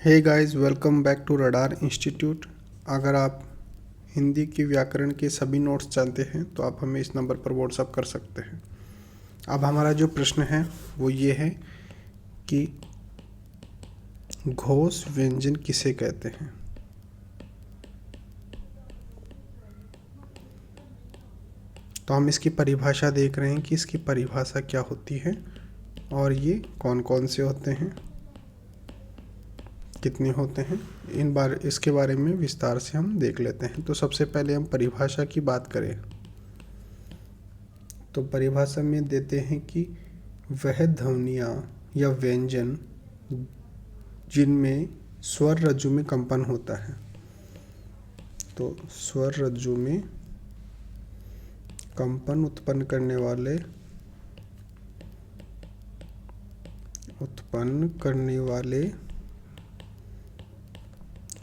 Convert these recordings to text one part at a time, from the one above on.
Hey guys, welcome back to Radar Institute. अगर आप हिंदी की व्याकरण के सभी नोट्स चाहते हैं तो आप हमें इस नंबर पर व्हाट्सअप कर सकते हैं। अब हमारा जो प्रश्न है वो ये है कि घोष व्यंजन किसे कहते हैं। तो हम इसकी परिभाषा देख रहे हैं कि इसकी परिभाषा क्या होती है और ये कौन कौन से होते हैं, कितने होते हैं, इसके बारे में विस्तार से हम देख लेते हैं। तो सबसे पहले हम परिभाषा की बात करें तो परिभाषा में देते हैं कि वह ध्वनियाँ या व्यंजन जिनमें स्वर रज्जु में कंपन होता है। तो स्वर रज्जु में कंपन उत्पन्न करने वाले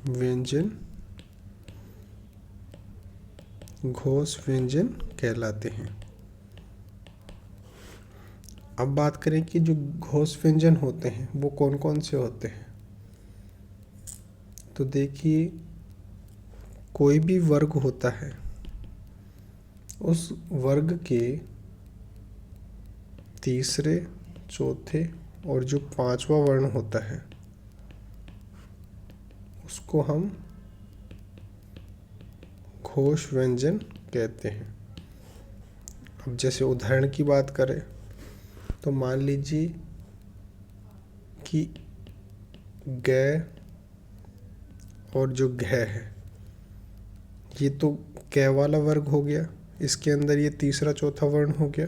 व्यंजन घोष व्यंजन कहलाते हैं। अब बात करें कि जो घोष व्यंजन होते हैं वो कौन कौन से होते हैं। तो देखिए, कोई भी वर्ग होता है, उस वर्ग के तीसरे, चौथे और जो पांचवा वर्ण होता है उसको हम घोष व्यंजन कहते हैं। अब जैसे उदाहरण की बात करें तो मान लीजिए कि ग और जो घ है ये तो क वाला वर्ग हो गया, इसके अंदर ये तीसरा चौथा वर्ण हो गया।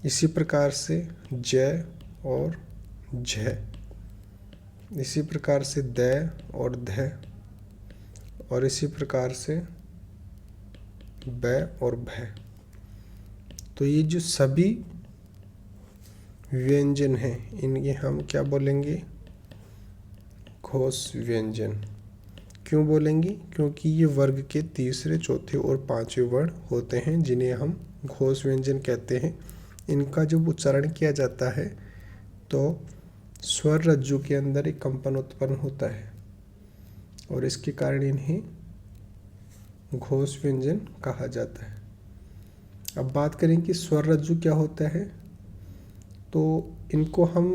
इसी प्रकार से ज और झ, इसी प्रकार से द और ध, और इसी प्रकार से ब और भ। तो ये जो सभी व्यंजन हैं इनके हम क्या बोलेंगे, घोष व्यंजन। क्यों बोलेंगे? क्योंकि ये वर्ग के तीसरे, चौथे और पांचवें वर्ण होते हैं जिन्हें हम घोष व्यंजन कहते हैं। इनका जब उच्चारण किया जाता है तो स्वर रज्जु के अंदर एक कंपन उत्पन्न होता है और इसके कारण इन्हें घोष व्यंजन कहा जाता है। अब बात करें कि स्वर रज्जु क्या होता है, तो इनको हम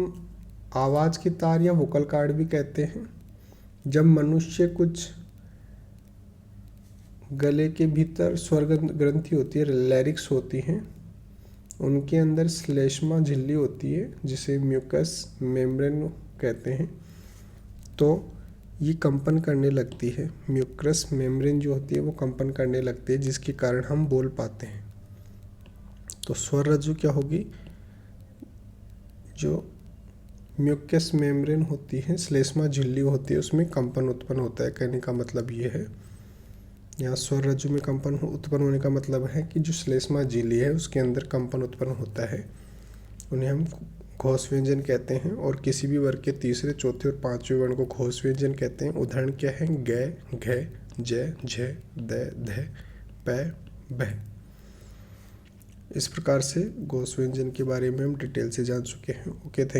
आवाज़ की तार या वोकल कार्ड भी कहते हैं। जब मनुष्य कुछ गले के भीतर स्वर ग्रंथि होती है, लैरिक्स होती हैं, उनके अंदर श्लेष्मा झिल्ली होती है जिसे म्यूकस मेम्ब्रेन कहते हैं। तो ये कंपन करने लगती है, म्यूकस मेम्ब्रेन जो होती है वो कंपन करने लगती है, जिसके कारण हम बोल पाते हैं। तो स्वर रज्जु क्या होगी, जो म्यूकस मेम्ब्रेन होती है, श्लेष्मा झिल्ली होती है, उसमें कंपन उत्पन्न होता है। कहने का मतलब ये है, यहाँ स्वर रज्जु में कंपन उत्पन्न होने का मतलब है कि जो श्लेष्मा झिल्ली है उसके अंदर कंपन उत्पन्न होता है, उन्हें हम घोष व्यंजन कहते हैं। और किसी भी वर्ग के तीसरे, चौथे और पांचवें वर्ण को घोष व्यंजन कहते हैं। उदाहरण क्या है, ग, घ, ज, झ, द, ध, प, भ। इस प्रकार से घोष व्यंजन के बारे में हम डिटेल से जान चुके हैं। Okay, thank